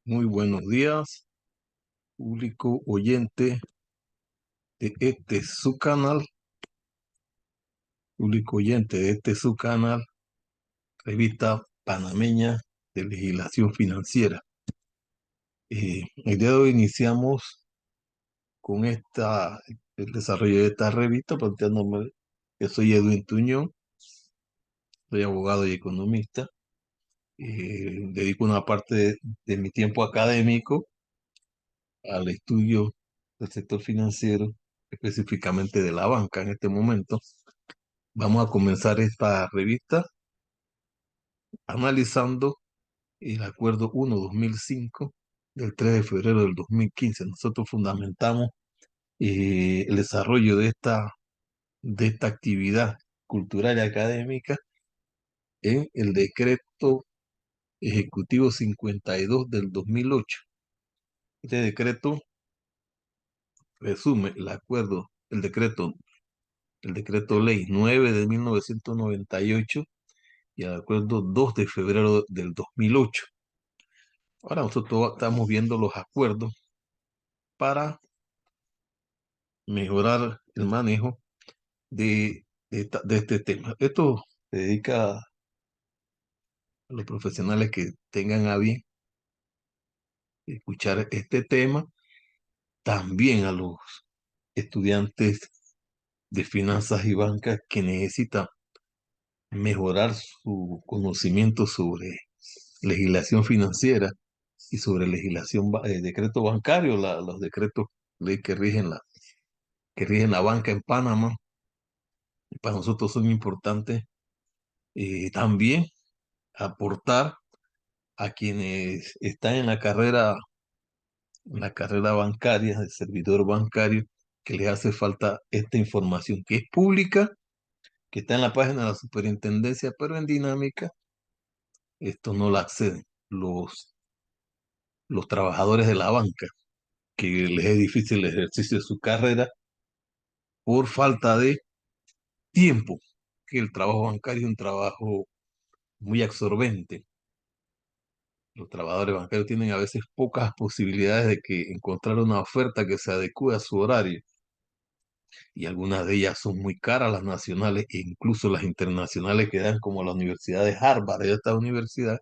Muy buenos días, público oyente de su canal, Revista Panameña de Legislación Financiera. El día de hoy iniciamos con el desarrollo de esta revista, planteándome que soy Edwin Tuñón, soy abogado y economista. Dedico una parte de mi tiempo académico al estudio del sector financiero, específicamente de la banca en este momento. Vamos a comenzar esta revista analizando el Acuerdo 1-2005 del 3 de febrero del 2015. Nosotros fundamentamos el desarrollo de esta actividad cultural y académica en el Decreto Ejecutivo 52 del 2008. Este decreto resume el decreto ley 9 de 1998 y el acuerdo 2 de febrero del 2008. Ahora nosotros estamos viendo los acuerdos para mejorar el manejo de este tema. Esto se dedica a los profesionales que tengan a bien escuchar este tema, también a los estudiantes de finanzas y bancas que necesitan mejorar su conocimiento sobre legislación financiera y sobre decreto bancario, los decretos ley que rigen la banca en Panamá. Para nosotros son importantes también aportar a quienes están en la carrera bancaria, el servidor bancario, que les hace falta esta información que es pública, que está en la página de la superintendencia, pero en dinámica, esto no la acceden los trabajadores de la banca, que les es difícil el ejercicio de su carrera por falta de tiempo, que el trabajo bancario es un trabajo muy absorbente. Los trabajadores bancarios tienen a veces pocas posibilidades de encontrar una oferta que se adecue a su horario, y algunas de ellas son muy caras, las nacionales e incluso las internacionales que dan, como la Universidad de Harvard. Y esta universidad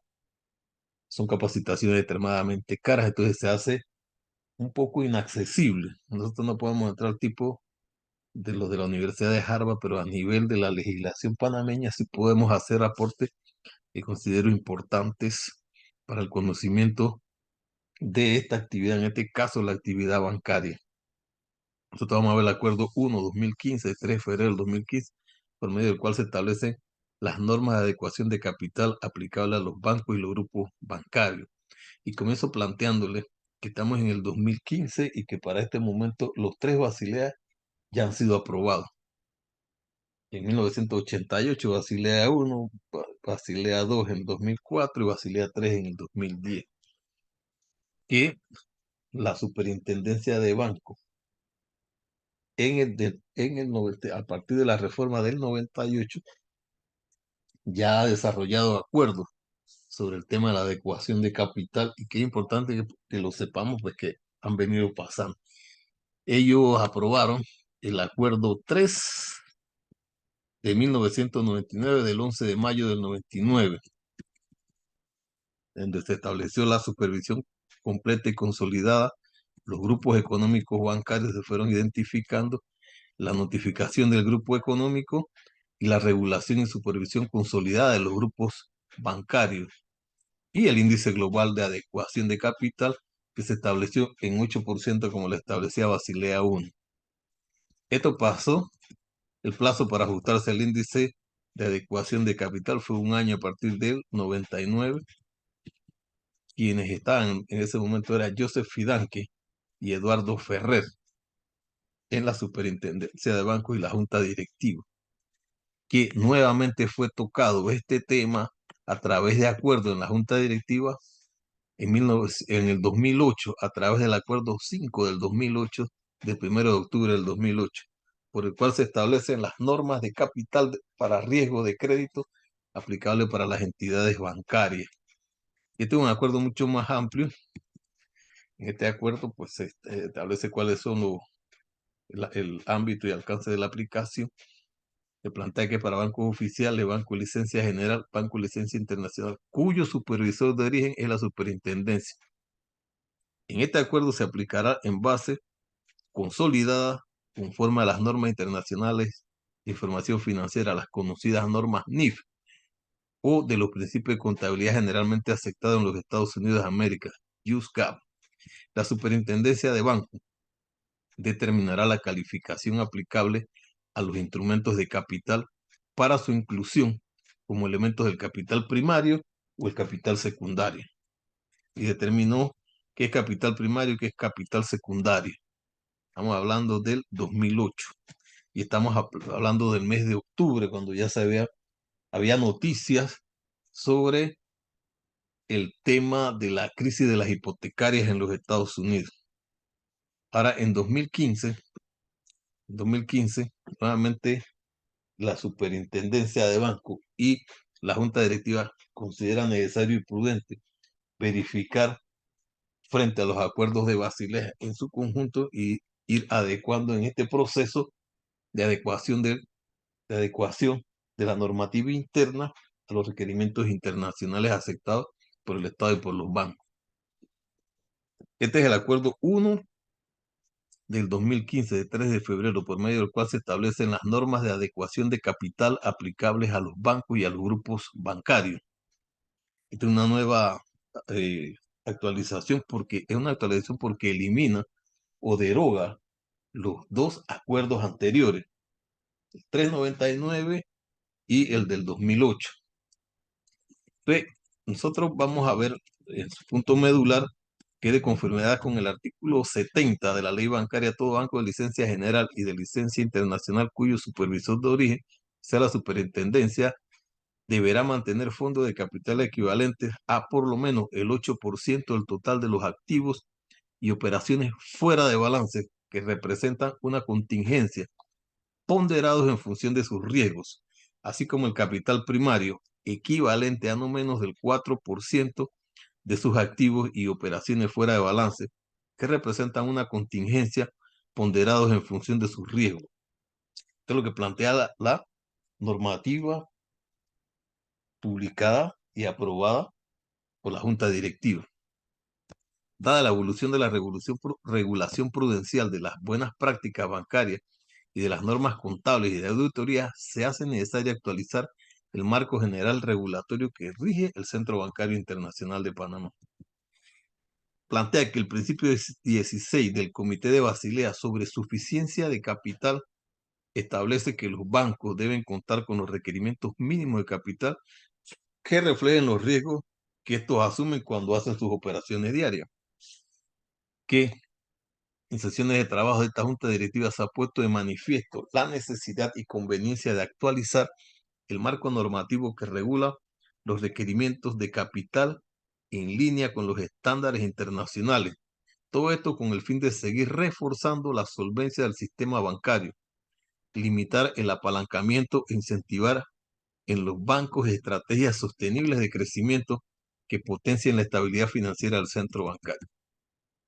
son capacitaciones extremadamente caras, entonces se hace un poco inaccesible. Nosotros no podemos entrar al tipo de los de la Universidad de Harvard, pero a nivel de la legislación panameña sí podemos hacer aportes que considero importantes para el conocimiento de esta actividad, en este caso la actividad bancaria. Nosotros vamos a ver el Acuerdo 1-2015, 3 de febrero del 2015, por medio del cual se establecen las normas de adecuación de capital aplicables a los bancos y los grupos bancarios. Y comienzo planteándole que estamos en el 2015 y que para este momento los tres Basileas ya han sido aprobados. En 1988, Basilea 1, Basilea 2 en 2004 y Basilea 3 en el 2010. Que la superintendencia de banco a partir de la reforma del 98 ya ha desarrollado acuerdos sobre el tema de la adecuación de capital, y que es importante que lo sepamos, pues que han venido pasando. Ellos aprobaron el acuerdo 3 de 1999 del 11 de mayo del 99, donde se estableció la supervisión completa y consolidada. Los grupos económicos bancarios se fueron identificando, la notificación del grupo económico y la regulación y supervisión consolidada de los grupos bancarios, y el índice global de adecuación de capital, que se estableció en 8% como lo establecía Basilea 1. Esto pasó, el plazo para ajustarse al índice de adecuación de capital fue un año a partir del 99. Quienes estaban en ese momento eran Joseph Fidanque y Eduardo Ferrer en la superintendencia de bancos y la junta directiva, que nuevamente fue tocado este tema a través de acuerdo en la junta directiva en el 2008, a través del acuerdo 5 del 2008, del 1 de octubre del 2008, por el cual se establecen las normas de capital para riesgo de crédito aplicable para las entidades bancarias. Este es un acuerdo mucho más amplio En este acuerdo, pues, se establece cuáles son el ámbito y alcance de la aplicación. Se plantea que para bancos oficiales, banco de licencia general, banco de licencia internacional, cuyo supervisor de origen es la superintendencia. En este acuerdo se aplicará en base consolidada, conforme a las normas internacionales de información financiera, las conocidas normas NIF, o de los principios de contabilidad generalmente aceptados en los Estados Unidos de América, US GAAP. La superintendencia de banco determinará la calificación aplicable a los instrumentos de capital para su inclusión como elementos del capital primario o el capital secundario. Y determinó qué es capital primario y qué es capital secundario. Estamos hablando del 2008 y estamos hablando del mes de octubre, cuando ya había noticias sobre el tema de la crisis de las hipotecarias en los Estados Unidos. Ahora, en 2015, nuevamente la superintendencia de banco y la junta directiva consideran necesario y prudente verificar frente a los acuerdos de Basilea en su conjunto y ir adecuando en este proceso de adecuación de la normativa interna a los requerimientos internacionales aceptados por el Estado y por los bancos. Este es el acuerdo 1 del 2015, de 3 de febrero, por medio del cual se establecen las normas de adecuación de capital aplicables a los bancos y a los grupos bancarios. Esta es una nueva eh, actualización, porque es una actualización porque elimina o deroga los dos acuerdos anteriores, el 399 y el del 2008. Entonces, nosotros vamos a ver en su punto medular que, de conformidad con el artículo 70 de la ley bancaria, todo banco de licencia general y de licencia internacional cuyo supervisor de origen sea la superintendencia, deberá mantener fondos de capital equivalentes a por lo menos el 8% del total de los activos y operaciones fuera de balance que representan una contingencia, ponderados en función de sus riesgos, así como el capital primario equivalente a no menos del 4% de sus activos y operaciones fuera de balance, que representan una contingencia, ponderados en función de sus riesgos. Esto es lo que plantea la normativa publicada y aprobada por la Junta Directiva. Dada la evolución de la regulación prudencial de las buenas prácticas bancarias y de las normas contables y de auditoría, se hace necesario actualizar el marco general regulatorio que rige el Centro Bancario Internacional de Panamá. Plantea que el principio 16 del Comité de Basilea sobre suficiencia de capital establece que los bancos deben contar con los requerimientos mínimos de capital que reflejen los riesgos que estos asumen cuando hacen sus operaciones diarias. Que en sesiones de trabajo de esta Junta Directiva se ha puesto de manifiesto la necesidad y conveniencia de actualizar el marco normativo que regula los requerimientos de capital en línea con los estándares internacionales. Todo esto con el fin de seguir reforzando la solvencia del sistema bancario, limitar el apalancamiento e incentivar en los bancos estrategias sostenibles de crecimiento que potencien la estabilidad financiera del centro bancario.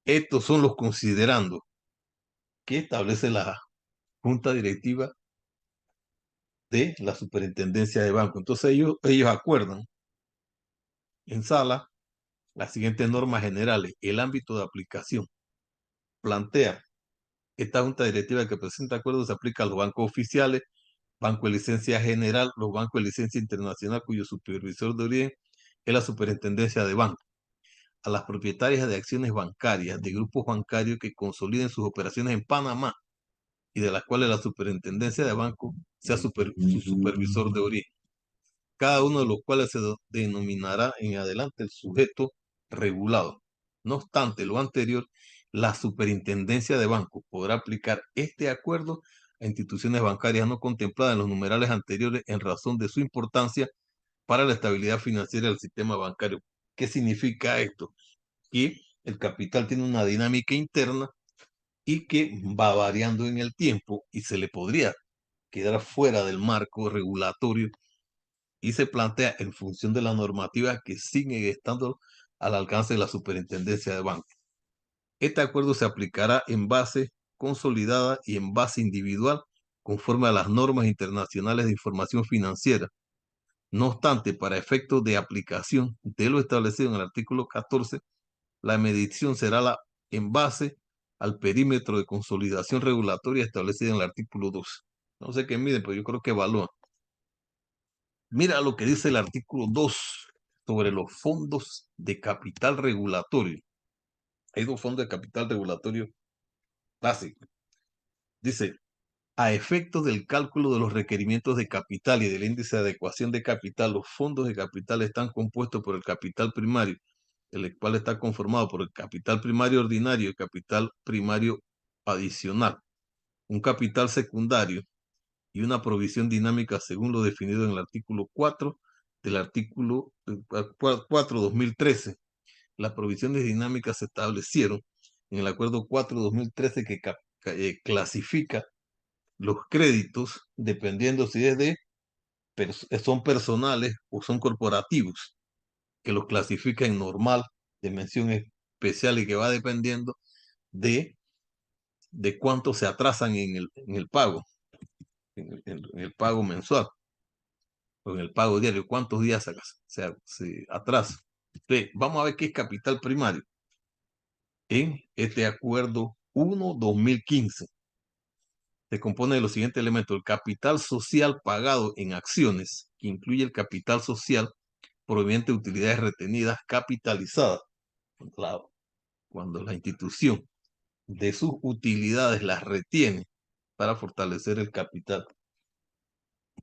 Estos son los considerandos que establece la Junta Directiva de la Superintendencia de Banco. Entonces ellos acuerdan en sala las siguientes normas generales. El ámbito de aplicación plantea: esta Junta Directiva que presenta acuerdos se aplica a los bancos oficiales, banco de licencia general, los bancos de licencia internacional cuyo supervisor de origen es la Superintendencia de Banco, a las propietarias de acciones bancarias de grupos bancarios que consoliden sus operaciones en Panamá y de las cuales la Superintendencia de Banco sea su supervisor de origen, cada uno de los cuales se denominará en adelante el sujeto regulado. No obstante lo anterior, la Superintendencia de Bancos podrá aplicar este acuerdo a instituciones bancarias no contempladas en los numerales anteriores en razón de su importancia para la estabilidad financiera del sistema bancario. ¿Qué significa esto? Que el capital tiene una dinámica interna y que va variando en el tiempo y se le podría quedar fuera del marco regulatorio, y se plantea en función de la normativa que sigue estando al alcance de la Superintendencia de Bancos. Este acuerdo se aplicará en base consolidada y en base individual conforme a las normas internacionales de información financiera. No obstante, para efectos de aplicación de lo establecido en el artículo 14, la medición será en base al perímetro de consolidación regulatoria establecido en el artículo 12. No sé qué miden, pero yo creo que evalúan. Mira lo que dice el artículo 2 sobre los fondos de capital regulatorio. Hay dos fondos de capital regulatorio básicos. Dice, a efectos del cálculo de los requerimientos de capital y del índice de adecuación de capital, los fondos de capital están compuestos por el capital primario, el cual está conformado por el capital primario ordinario y el capital primario adicional, un capital secundario y una provisión dinámica según lo definido en el artículo 4 del artículo 4/2013. Las provisiones dinámicas se establecieron en el acuerdo 4/2013 que clasifica los créditos dependiendo si son personales o son corporativos, que los clasifica en normal, de mención especial y que va dependiendo de, de cuánto se atrasan en el pago, en el pago mensual o en el pago diario, cuántos días se atrasa. Entonces, vamos a ver qué es capital primario. En este acuerdo 1/2015 se compone de los siguientes elementos: el capital social pagado en acciones, que incluye el capital social proveniente de utilidades retenidas capitalizadas. Claro, cuando la institución de sus utilidades las retiene para fortalecer el capital.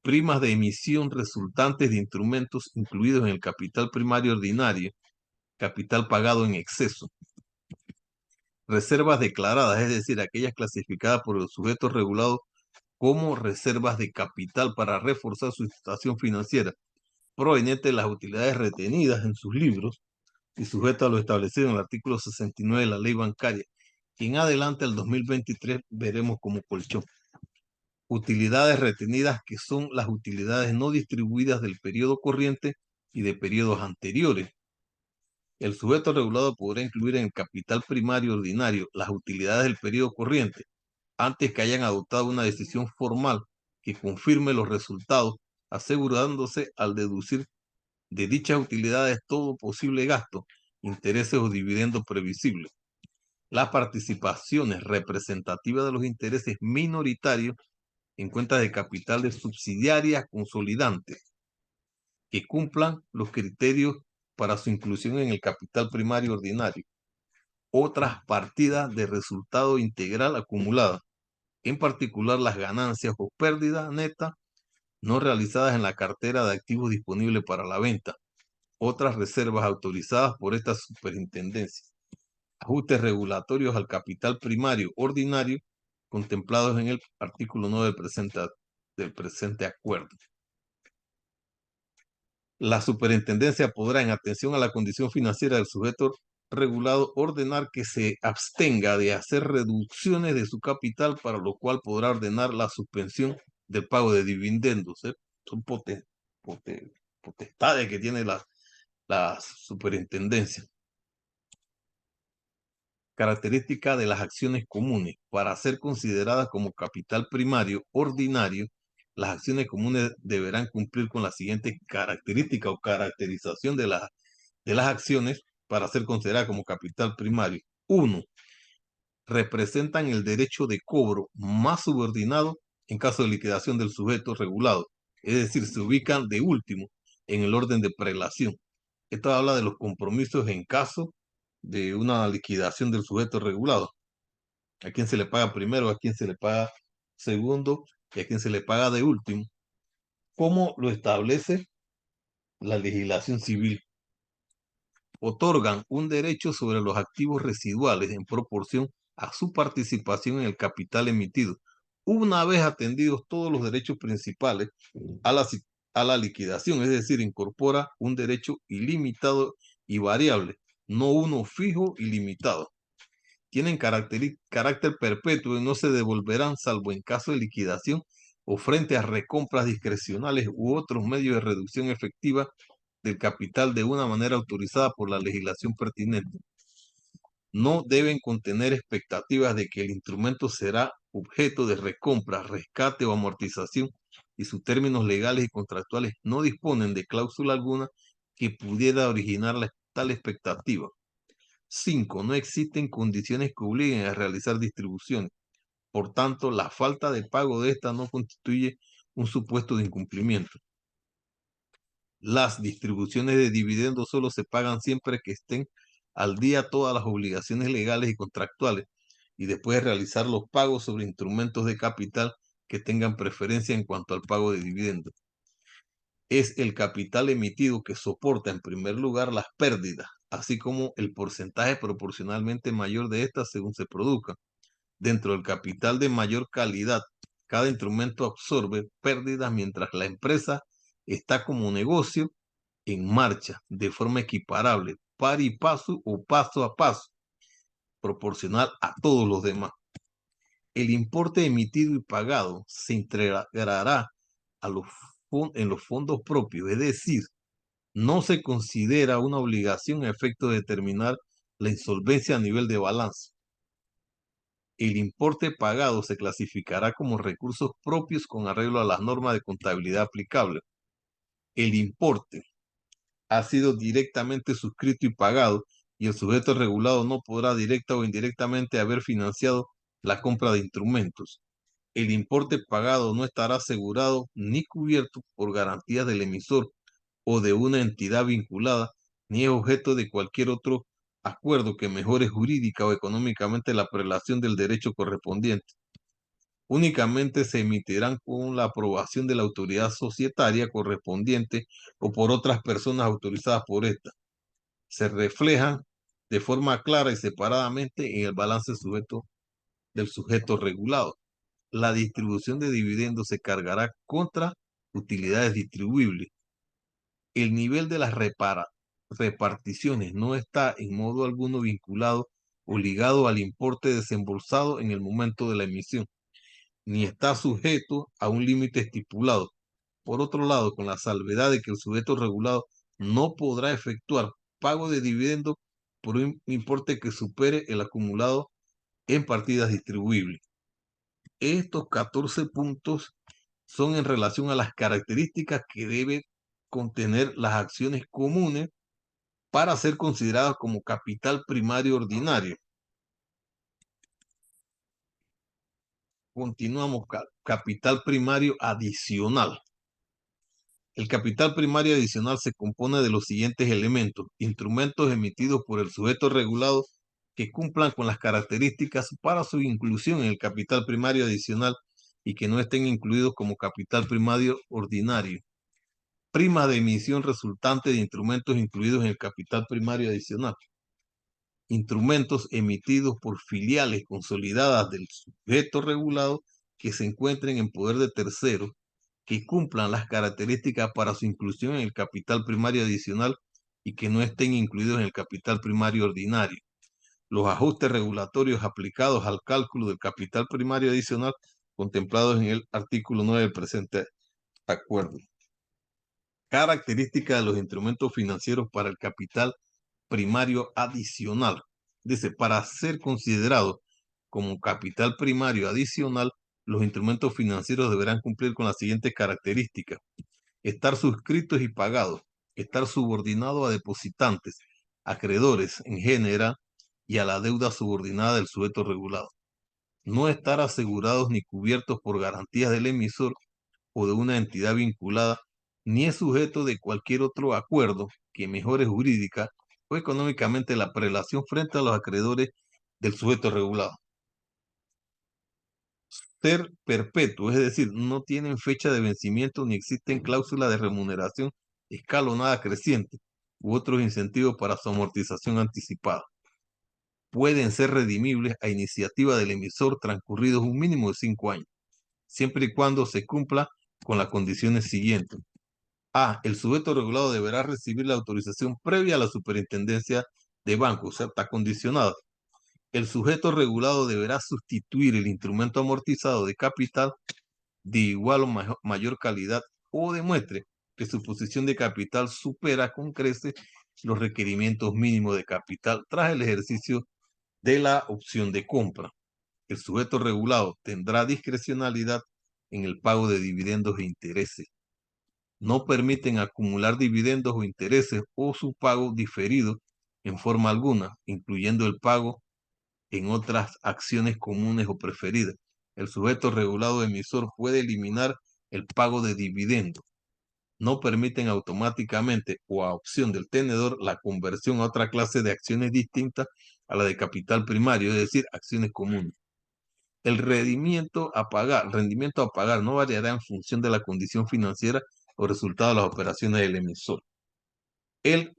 Primas de emisión resultantes de instrumentos incluidos en el capital primario ordinario, capital pagado en exceso. Reservas declaradas, es decir, aquellas clasificadas por los sujetos regulados como reservas de capital para reforzar su situación financiera, proveniente de las utilidades retenidas en sus libros y sujeto a lo establecido en el artículo 69 de la ley bancaria. Y en adelante, al 2023, veremos como colchón. Utilidades retenidas, que son las utilidades no distribuidas del periodo corriente y de periodos anteriores. El sujeto regulado podrá incluir en el capital primario ordinario las utilidades del periodo corriente, antes que hayan adoptado una decisión formal que confirme los resultados, asegurándose al deducir de dichas utilidades todo posible gasto, intereses o dividendos previsibles. Las participaciones representativas de los intereses minoritarios en cuentas de capital de subsidiarias consolidantes que cumplan los criterios para su inclusión en el capital primario ordinario. Otras partidas de resultado integral acumulada, en particular las ganancias o pérdidas netas no realizadas en la cartera de activos disponibles para la venta. Otras reservas autorizadas por esta superintendencia. Ajustes regulatorios al capital primario ordinario contemplados en el artículo 9 del presente acuerdo. La superintendencia podrá, en atención a la condición financiera del sujeto regulado, ordenar que se abstenga de hacer reducciones de su capital, para lo cual podrá ordenar la suspensión del pago de dividendos. Son potestades que tiene la superintendencia. Característica de las acciones comunes. Para ser consideradas como capital primario ordinario, las acciones comunes deberán cumplir con la siguiente característica o caracterización de las acciones para ser consideradas como capital primario. 1. Representan el derecho de cobro más subordinado en caso de liquidación del sujeto regulado. Es decir, se ubican de último en el orden de prelación. Esto habla de los compromisos en caso de una liquidación del sujeto regulado. A quién se le paga primero, a quién se le paga segundo y a quién se le paga de último, como lo establece la legislación civil. Otorgan un derecho sobre los activos residuales en proporción a su participación en el capital emitido, una vez atendidos todos los derechos principales a la liquidación, es decir, incorpora un derecho ilimitado y variable, no uno fijo y limitado. Tienen carácter perpetuo y no se devolverán salvo en caso de liquidación o frente a recompras discrecionales u otros medios de reducción efectiva del capital de una manera autorizada por la legislación pertinente. no deben contener expectativas de que el instrumento será objeto de recompra, rescate o amortización y sus términos legales y contractuales no disponen de cláusula alguna que pudiera originar tal expectativa. 5. No existen condiciones que obliguen a realizar distribuciones. Por tanto, la falta de pago de esta no constituye un supuesto de incumplimiento. Las distribuciones de dividendos solo se pagan siempre que estén al día todas las obligaciones legales y contractuales y después de realizar los pagos sobre instrumentos de capital que tengan preferencia en cuanto al pago de dividendos. Es el capital emitido que soporta en primer lugar las pérdidas, así como el porcentaje proporcionalmente mayor de estas según se produzcan. Dentro del capital de mayor calidad, cada instrumento absorbe pérdidas mientras la empresa está como negocio en marcha de forma equiparable, par y paso o paso a paso, proporcional a todos los demás. El importe emitido y pagado se integrará en los fondos propios, es decir, no se considera una obligación a efecto de determinar la insolvencia a nivel de balance. El importe pagado se clasificará como recursos propios con arreglo a las normas de contabilidad aplicables. El importe ha sido directamente suscrito y pagado y el sujeto regulado no podrá directa o indirectamente haber financiado la compra de instrumentos. El importe pagado no estará asegurado ni cubierto por garantías del emisor o de una entidad vinculada, ni es objeto de cualquier otro acuerdo que mejore jurídica o económicamente la prelación del derecho correspondiente. Únicamente se emitirán con la aprobación de la autoridad societaria correspondiente o por otras personas autorizadas por esta. Se reflejan de forma clara y separadamente en el balance del sujeto regulado. La distribución de dividendos se cargará contra utilidades distribuibles. El nivel de las reparticiones no está en modo alguno vinculado o ligado al importe desembolsado en el momento de la emisión, ni está sujeto a un límite estipulado. Por otro lado, con la salvedad de que el sujeto regulado no podrá efectuar pago de dividendos por un importe que supere el acumulado en partidas distribuibles. Estos 14 puntos son en relación a las características que deben contener las acciones comunes para ser consideradas como capital primario ordinario. Continuamos, capital primario adicional. El capital primario adicional se compone de los siguientes elementos: instrumentos emitidos por el sujeto regulado que cumplan con las características para su inclusión en el capital primario adicional y que no estén incluidos como capital primario ordinario. Prima de emisión resultante de instrumentos incluidos en el capital primario adicional. Instrumentos emitidos por filiales consolidadas del sujeto regulado que se encuentren en poder de terceros que cumplan las características para su inclusión en el capital primario adicional y que no estén incluidos en el capital primario ordinario. Los ajustes regulatorios aplicados al cálculo del capital primario adicional contemplados en el artículo 9 del presente acuerdo. Características de los instrumentos financieros para el capital primario adicional. Dice, para ser considerado como capital primario adicional, los instrumentos financieros deberán cumplir con las siguientes características: estar suscritos y pagados, estar subordinados a depositantes, acreedores en general y a la deuda subordinada del sujeto regulado. No estar asegurados ni cubiertos por garantías del emisor o de una entidad vinculada, ni es sujeto de cualquier otro acuerdo que mejore jurídica o económicamente la prelación frente a los acreedores del sujeto regulado. Ser perpetuo, es decir, no tienen fecha de vencimiento ni existen cláusulas de remuneración escalonada creciente u otros incentivos para su amortización anticipada. Pueden ser redimibles a iniciativa del emisor transcurridos un mínimo de 5 años, siempre y cuando se cumpla con las condiciones siguientes. A. El sujeto regulado deberá recibir la autorización previa a la superintendencia de banco, o sea, está condicionada. El sujeto regulado deberá sustituir el instrumento amortizado de capital de igual o mayor calidad o demuestre que su posición de capital supera con creces los requerimientos mínimos de capital tras el ejercicio de la opción de compra. El sujeto regulado tendrá discrecionalidad en el pago de dividendos e intereses. No permiten acumular dividendos o intereses o su pago diferido en forma alguna, incluyendo el pago en otras acciones comunes o preferidas. El sujeto regulado emisor puede eliminar el pago de dividendos. No permiten automáticamente o a opción del tenedor la conversión a otra clase de acciones distintas a la de capital primario, es decir, acciones comunes. El rendimiento a pagar no variará en función de la condición financiera o resultado de las operaciones del emisor. El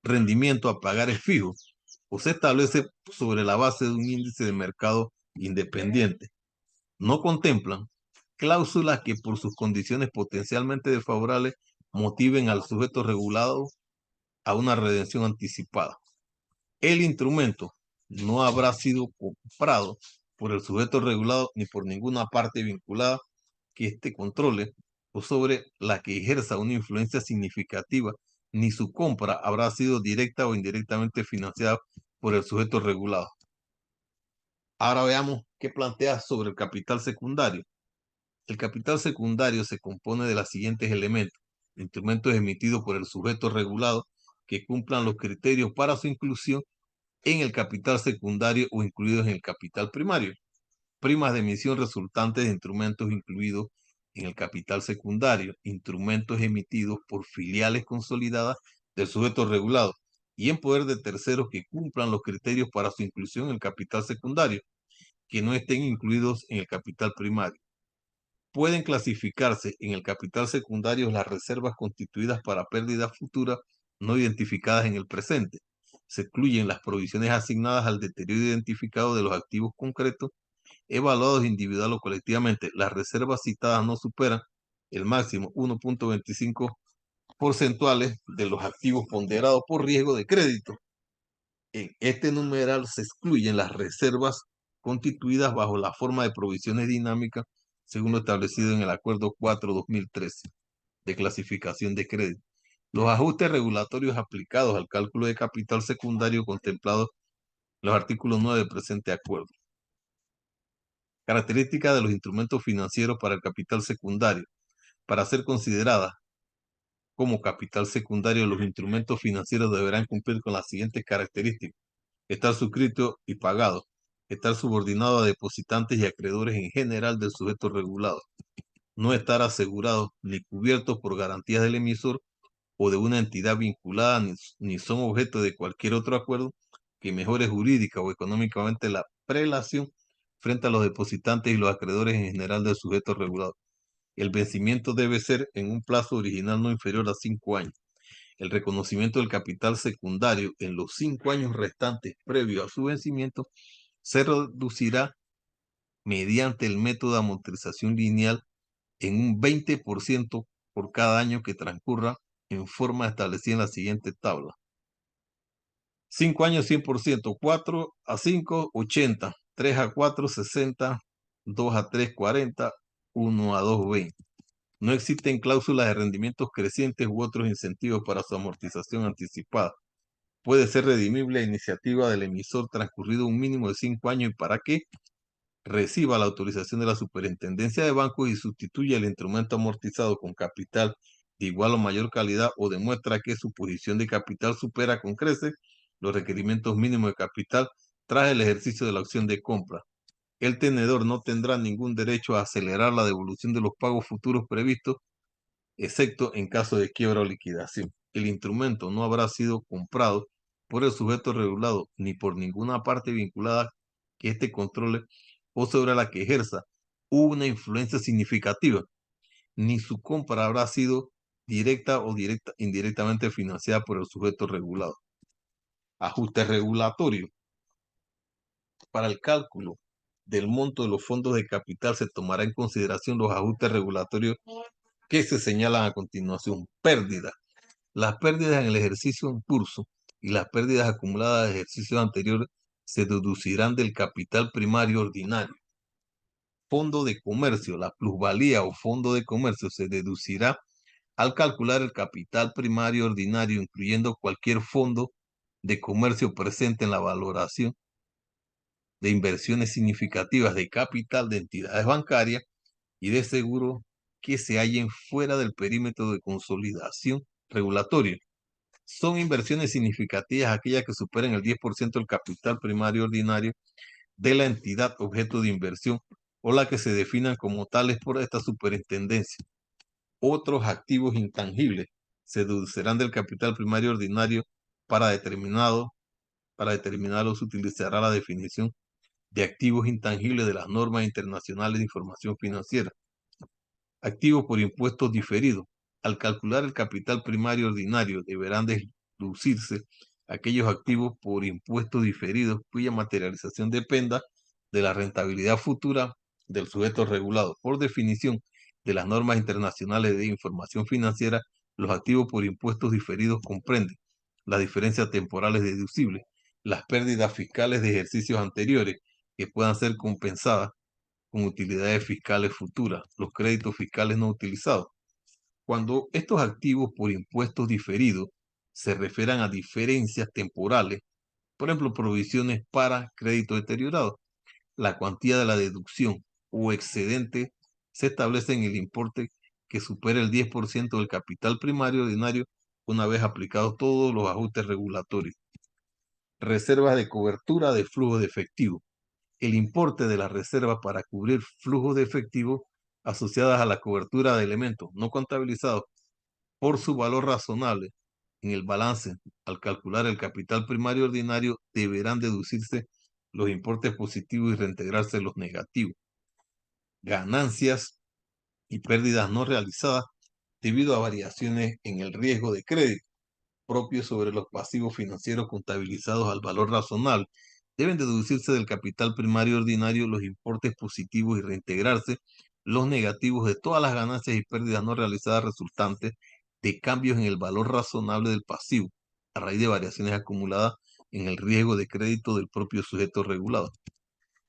rendimiento a pagar es fijo o se establece sobre la base de un índice de mercado independiente. No contemplan cláusulas que por sus condiciones potencialmente desfavorables motiven al sujeto regulado a una redención anticipada. El instrumento no habrá sido comprado por el sujeto regulado ni por ninguna parte vinculada que éste controle o sobre la que ejerza una influencia significativa, ni su compra habrá sido directa o indirectamente financiada por el sujeto regulado. Ahora veamos qué plantea sobre el capital secundario. El capital secundario se compone de los siguientes elementos: instrumentos emitidos por el sujeto regulado que cumplan los criterios para su inclusión en el capital secundario o incluidos en el capital primario. Primas de emisión resultantes de instrumentos incluidos en el capital secundario. Instrumentos emitidos por filiales consolidadas del sujeto regulado y en poder de terceros que cumplan los criterios para su inclusión en el capital secundario, que no estén incluidos en el capital primario. Pueden clasificarse en el capital secundario las reservas constituidas para pérdidas futuras no identificadas en el presente. Se excluyen las provisiones asignadas al deterioro identificado de los activos concretos, evaluados individual o colectivamente. Las reservas citadas no superan el máximo 1.25 porcentuales de los activos ponderados por riesgo de crédito. En este numeral se excluyen las reservas constituidas bajo la forma de provisiones dinámicas según lo establecido en el Acuerdo 4/2013 de clasificación de crédito. Los ajustes regulatorios aplicados al cálculo de capital secundario contemplados en los artículos 9 del presente acuerdo. Características de los instrumentos financieros para el capital secundario. Para ser consideradas como capital secundario, los instrumentos financieros deberán cumplir con las siguientes características: estar suscrito y pagado, estar subordinado a depositantes y acreedores en general del sujeto regulado, no estar asegurados ni cubiertos por garantías del emisor o de una entidad vinculada, ni son objeto de cualquier otro acuerdo que mejore jurídica o económicamente la prelación frente a los depositantes y los acreedores en general del sujeto regulado. El vencimiento debe ser en un plazo original no inferior a 5 años. El reconocimiento del capital secundario en los 5 años restantes previo a su vencimiento se reducirá mediante el método de amortización lineal en un 20% por cada año que transcurra en forma establecida en la siguiente tabla. 5 años 100%, 4 a 5, 80, 3 a 4, 60, 2 a 3, 40, 1 a 2, 20. No existen cláusulas de rendimientos crecientes u otros incentivos para su amortización anticipada. Puede ser redimible a iniciativa del emisor transcurrido un mínimo de 5 años y para que reciba la autorización de la Superintendencia de Bancos y sustituya el instrumento amortizado con capital de igual o mayor calidad o demuestra que su posición de capital supera con creces los requerimientos mínimos de capital tras el ejercicio de la opción de compra. El tenedor no tendrá ningún derecho a acelerar la devolución de los pagos futuros previstos, excepto en caso de quiebra o liquidación. El instrumento no habrá sido comprado por el sujeto regulado ni por ninguna parte vinculada que éste controle o sobre la que ejerza una influencia significativa, ni su compra habrá sido directa o indirectamente financiada por el sujeto regulado. Ajuste regulatorio. Para el cálculo del monto de los fondos de capital se tomará en consideración los ajustes regulatorios que se señalan a continuación. Pérdidas. Las pérdidas en el ejercicio en curso y las pérdidas acumuladas de ejercicios anteriores se deducirán del capital primario ordinario. Fondo de comercio. La plusvalía o fondo de comercio se deducirá al calcular el capital primario ordinario, incluyendo cualquier fondo de comercio presente en la valoración de inversiones significativas de capital de entidades bancarias y de seguro que se hallen fuera del perímetro de consolidación regulatorio. Son inversiones significativas aquellas que superen el 10% del capital primario ordinario de la entidad objeto de inversión o las que se definan como tales por esta superintendencia. Otros activos intangibles se deducirán del capital primario ordinario para determinarlos se utilizará la definición de activos intangibles de las normas internacionales de información financiera. Activos por impuestos diferidos. Al calcular el capital primario ordinario deberán deducirse aquellos activos por impuestos diferidos cuya materialización dependa de la rentabilidad futura del sujeto regulado. Por definición de las normas internacionales de información financiera, los activos por impuestos diferidos comprenden las diferencias temporales deducibles, las pérdidas fiscales de ejercicios anteriores que puedan ser compensadas con utilidades fiscales futuras, los créditos fiscales no utilizados. Cuando estos activos por impuestos diferidos se refieran a diferencias temporales, por ejemplo, provisiones para crédito deteriorado, la cuantía de la deducción o excedente se establece en el importe que supere el 10% del capital primario ordinario una vez aplicados todos los ajustes regulatorios. Reservas de cobertura de flujo de efectivo. El importe de las reservas para cubrir flujos de efectivo asociadas a la cobertura de elementos no contabilizados por su valor razonable en el balance al calcular el capital primario ordinario deberán deducirse los importes positivos y reintegrarse los negativos. Ganancias y pérdidas no realizadas debido a variaciones en el riesgo de crédito propios sobre los pasivos financieros contabilizados al valor razonable. Deben deducirse del capital primario ordinario los importes positivos y reintegrarse los negativos de todas las ganancias y pérdidas no realizadas resultantes de cambios en el valor razonable del pasivo, a raíz de variaciones acumuladas en el riesgo de crédito del propio sujeto regulado.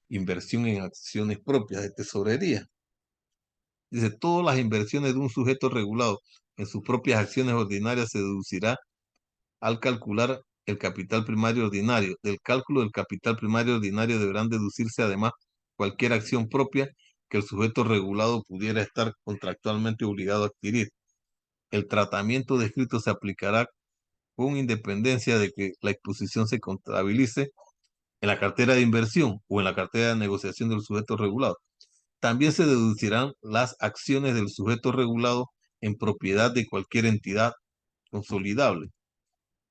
Inversión en acciones propias de tesorería. Dice, todas las inversiones de un sujeto regulado en sus propias acciones ordinarias se deducirá al calcular el capital primario ordinario. Del cálculo del capital primario ordinario deberán deducirse además cualquier acción propia que el sujeto regulado pudiera estar contractualmente obligado a adquirir. El tratamiento descrito se aplicará con independencia de que la exposición se contabilice en la cartera de inversión o en la cartera de negociación del sujeto regulado. También se deducirán las acciones del sujeto regulado en propiedad de cualquier entidad consolidable.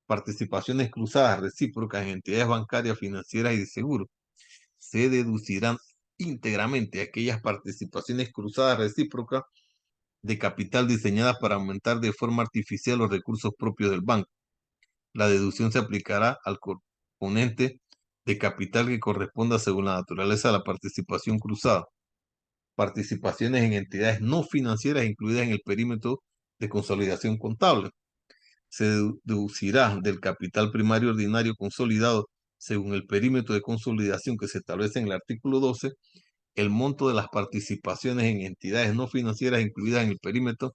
Participaciones cruzadas recíprocas en entidades bancarias, financieras y de seguro. Se deducirán íntegramente aquellas participaciones cruzadas recíprocas de capital diseñadas para aumentar de forma artificial los recursos propios del banco. La deducción se aplicará al componente de capital que corresponda según la naturaleza de la participación cruzada. Participaciones en entidades no financieras incluidas en el perímetro de consolidación contable. Se deducirá del capital primario ordinario consolidado según el perímetro de consolidación que se establece en el artículo 12, el monto de las participaciones en entidades no financieras incluidas en el perímetro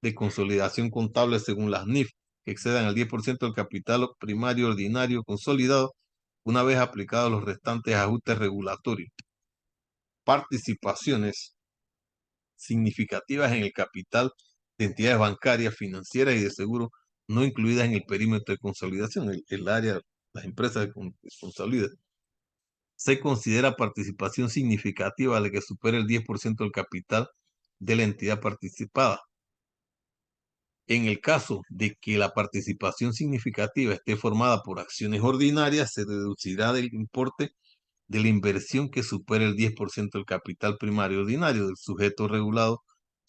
de consolidación contable según las NIF, que excedan el 10% del capital primario ordinario consolidado, una vez aplicados los restantes ajustes regulatorios. Participaciones significativas en el capital de entidades bancarias, financieras y de seguro no incluidas en el perímetro de consolidación, el área, las empresas que consolidan. Se considera participación significativa a la que supera el 10% del capital de la entidad participada. En el caso de que la participación significativa esté formada por acciones ordinarias, se deducirá del importe de la inversión que supere el 10% del capital primario ordinario del sujeto regulado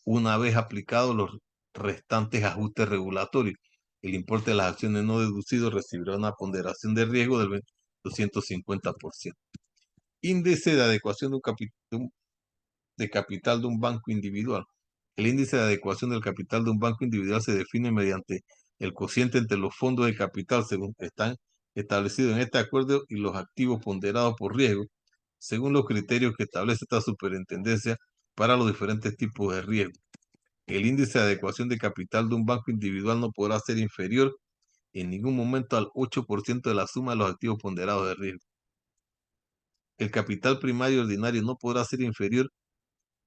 una vez aplicados los restantes ajustes regulatorios. El importe de las acciones no deducidas recibirá una ponderación de riesgo del 250%. Índice de adecuación de capital de un banco individual. El índice de adecuación del capital de un banco individual se define mediante el cociente entre los fondos de capital según están establecidos en este acuerdo y los activos ponderados por riesgo, según los criterios que establece esta superintendencia para los diferentes tipos de riesgo. El índice de adecuación de capital de un banco individual no podrá ser inferior en ningún momento al 8% de la suma de los activos ponderados de riesgo. El capital primario ordinario no podrá ser inferior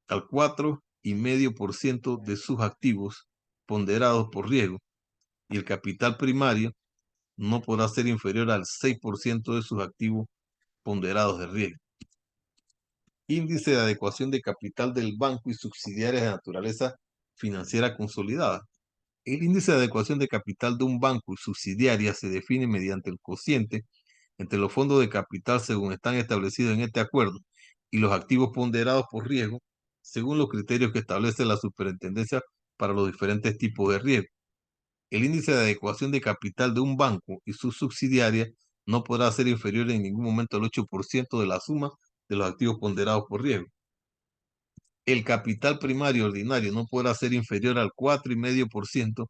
al 4,5% de sus activos ponderados por riesgo, y el capital primario no podrá ser inferior al 6% de sus activos ponderados de riesgo. Índice de adecuación de capital del banco y subsidiarias de naturaleza financiera consolidada. El índice de adecuación de capital de un banco y subsidiaria se define mediante el cociente entre los fondos de capital según están establecidos en este acuerdo y los activos ponderados por riesgo según los criterios que establece la superintendencia para los diferentes tipos de riesgo. El índice de adecuación de capital de un banco y su subsidiaria no podrá ser inferior en ningún momento al 8% de la suma de los activos ponderados por riesgo. El capital primario ordinario no podrá ser inferior al 4,5%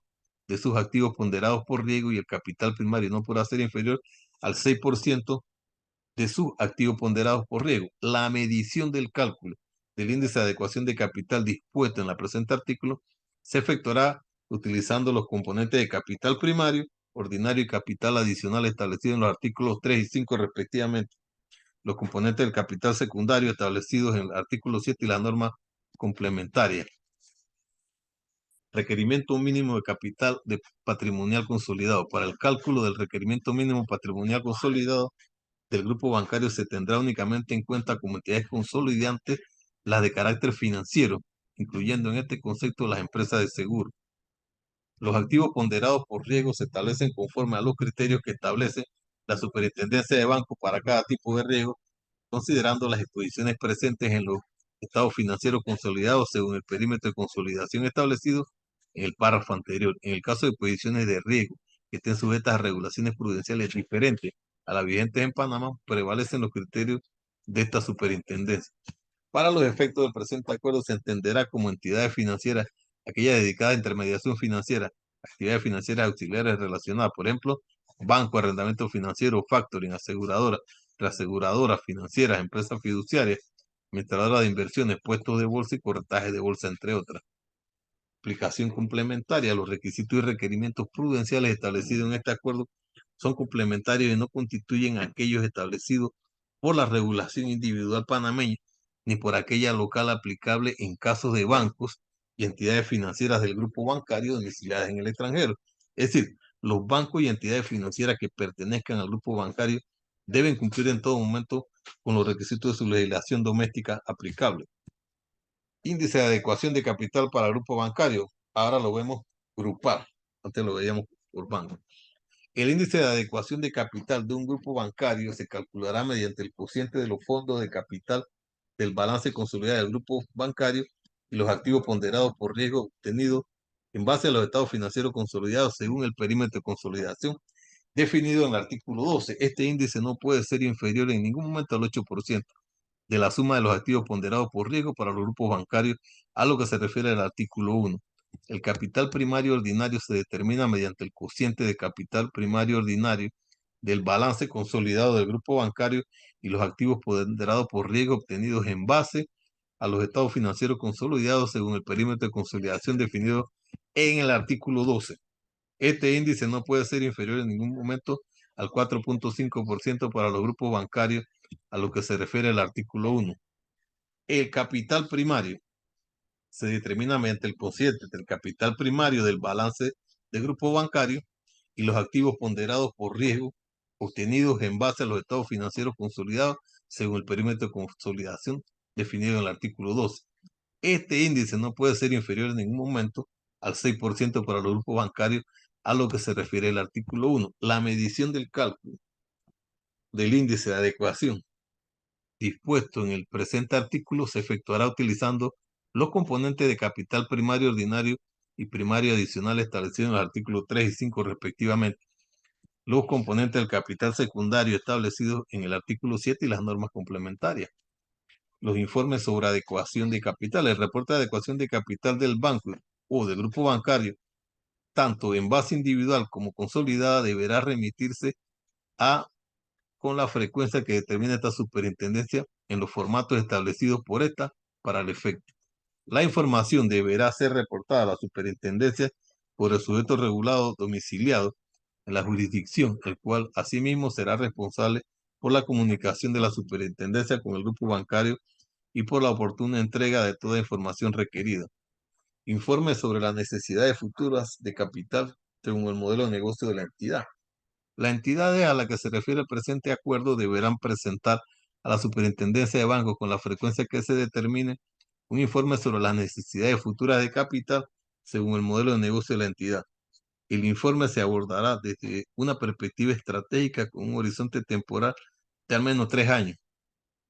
de sus activos ponderados por riesgo, y el capital primario no podrá ser inferior al 6% de sus activos ponderados por riesgo. La medición del cálculo del índice de adecuación de capital dispuesto en la presente artículo se efectuará utilizando los componentes de capital primario, ordinario y capital adicional establecidos en los artículos 3 y 5 respectivamente, los componentes del capital secundario establecidos en el artículo 7 y la norma complementaria. Requerimiento mínimo de capital patrimonial consolidado. Para el cálculo del requerimiento mínimo patrimonial consolidado del grupo bancario se tendrá únicamente en cuenta como entidades consolidantes las de carácter financiero, incluyendo en este concepto las empresas de seguro. Los activos ponderados por riesgo se establecen conforme a los criterios que establece la Superintendencia de Bancos para cada tipo de riesgo, considerando las exposiciones presentes en los estados financieros consolidados según el perímetro de consolidación establecido en el párrafo anterior. En el caso de posiciones de riesgo que estén sujetas a regulaciones prudenciales diferentes a las vigentes en Panamá, prevalecen los criterios de esta superintendencia. Para los efectos del presente acuerdo se entenderá como entidades financieras aquellas dedicadas a intermediación financiera, actividades financieras auxiliares relacionadas, por ejemplo, banco, arrendamiento financiero, factoring, aseguradora, reaseguradoras financieras, empresas fiduciarias, administradoras de inversiones, puestos de bolsa y corretaje de bolsa, entre otras. Aplicación complementaria. Los requisitos y requerimientos prudenciales establecidos en este acuerdo son complementarios y no constituyen aquellos establecidos por la regulación individual panameña ni por aquella local aplicable en casos de bancos y entidades financieras del grupo bancario domiciliadas en el extranjero. Es decir, los bancos y entidades financieras que pertenezcan al grupo bancario deben cumplir en todo momento con los requisitos de su legislación doméstica aplicable. Índice de adecuación de capital para el grupo bancario. Ahora lo vemos grupal. Antes lo veíamos por banco. El índice de adecuación de capital de un grupo bancario se calculará mediante el cociente de los fondos de capital del balance consolidado del grupo bancario y los activos ponderados por riesgo obtenidos en base a los estados financieros consolidados según el perímetro de consolidación definido en el artículo 12. Este índice no puede ser inferior en ningún momento al 8% de la suma de los activos ponderados por riesgo para los grupos bancarios, a lo que se refiere al artículo 1. El capital primario ordinario se determina mediante el cociente de capital primario ordinario del balance consolidado del grupo bancario y los activos ponderados por riesgo obtenidos en base a los estados financieros consolidados según el perímetro de consolidación definido en el artículo 12. Este índice no puede ser inferior en ningún momento al 4,5% para los grupos bancarios, a lo que se refiere al artículo 1. El capital primario se determina mediante el cociente del capital primario del balance del grupo bancario y los activos ponderados por riesgo obtenidos en base a los estados financieros consolidados según el perímetro de consolidación definido en el artículo 12. Este índice no puede ser inferior en ningún momento al 6% para los grupos bancarios, a lo que se refiere el artículo 1. La medición del cálculo del índice de adecuación dispuesto en el presente artículo se efectuará utilizando los componentes de capital primario ordinario y primario adicional establecidos en los artículos 3 y 5 respectivamente, los componentes del capital secundario establecidos en el artículo 7 y las normas complementarias. Los informes sobre adecuación de capital. El reporte de adecuación de capital del banco o del grupo bancario, tanto en base individual como consolidada, deberá remitirse con la frecuencia que determina esta superintendencia en los formatos establecidos por esta para el efecto. La información deberá ser reportada a la superintendencia por el sujeto regulado domiciliado en la jurisdicción, el cual asimismo será responsable por la comunicación de la superintendencia con el grupo bancario y por la oportuna entrega de toda información requerida. Informe sobre las necesidades futuras de capital según el modelo de negocio de la entidad. Las entidades a las que se refiere el presente acuerdo deberán presentar a la Superintendencia de Bancos con la frecuencia que se determine un informe sobre las necesidades futuras de capital según el modelo de negocio de la entidad. El informe se abordará desde una perspectiva estratégica con un horizonte temporal de al menos 3 años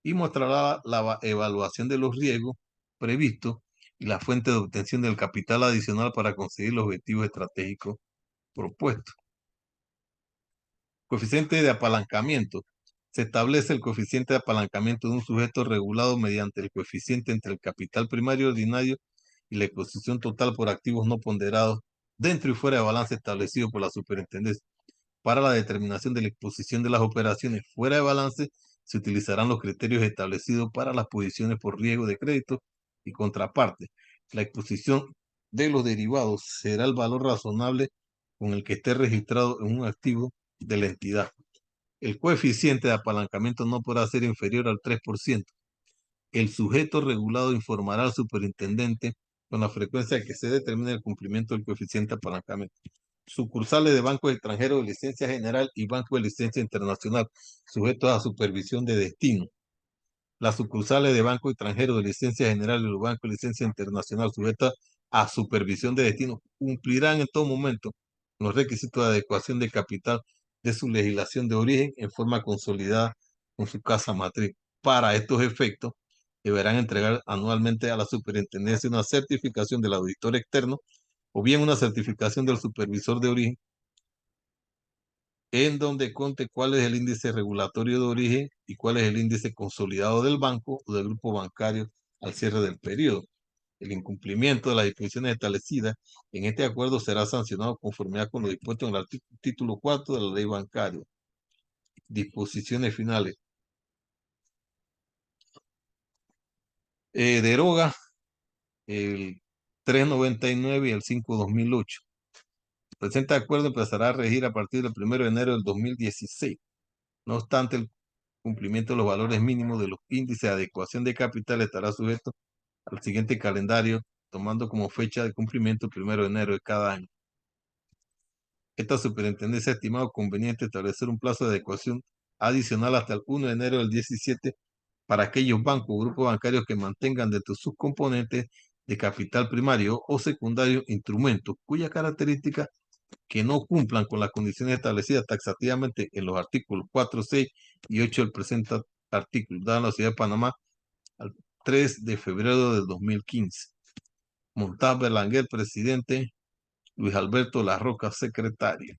y mostrará la evaluación de los riesgos previstos y la fuente de obtención del capital adicional para conseguir los objetivos estratégicos propuestos. Coeficiente de apalancamiento. Se establece el coeficiente de apalancamiento de un sujeto regulado mediante el coeficiente entre el capital primario ordinario y la exposición total por activos no ponderados dentro y fuera de balance establecido por la superintendencia. Para la determinación de la exposición de las operaciones fuera de balance, se utilizarán los criterios establecidos para las posiciones por riesgo de crédito y contraparte. La exposición de los derivados será el valor razonable con el que esté registrado en un activo de la entidad. El coeficiente de apalancamiento no podrá ser inferior al 3%. El sujeto regulado informará al superintendente con la frecuencia que se determine el cumplimiento del coeficiente de apalancamiento. Sucursales de bancos extranjeros de licencia general y bancos de licencia internacional, sujetos a supervisión de destino. Las sucursales de bancos extranjeros de licencia general y los bancos de licencia internacional sujetas a supervisión de destino cumplirán en todo momento los requisitos de adecuación de capital de su legislación de origen en forma consolidada con su casa matriz. Para estos efectos, deberán entregar anualmente a la superintendencia una certificación del auditor externo o bien una certificación del supervisor de origen en donde conte cuál es el índice regulatorio de origen y cuál es el índice consolidado del banco o del grupo bancario al cierre del periodo. El incumplimiento de las disposiciones establecidas en este acuerdo será sancionado conformidad con lo dispuesto en el título 4 de la ley bancaria. Disposiciones finales. Deroga el 399 y el 5/2008. El presente acuerdo empezará a regir a partir del 1 de enero del 2016. No obstante, el cumplimiento de los valores mínimos de los índices de adecuación de capital estará sujeto al siguiente calendario, tomando como fecha de cumplimiento el 1 de enero de cada año. Esta superintendencia ha estimado conveniente establecer un plazo de adecuación adicional hasta el 1 de enero del 17 para aquellos bancos o grupos bancarios que mantengan dentro de sus componentes de capital primario o secundario instrumentos cuya característica que no cumplan con las condiciones establecidas taxativamente en los artículos 4, 6 y 8 del presente artículo, dada en la Ciudad de Panamá al 3 de febrero del 2015. Montaz Berlanguer, presidente. Luis Alberto La Roca, secretario.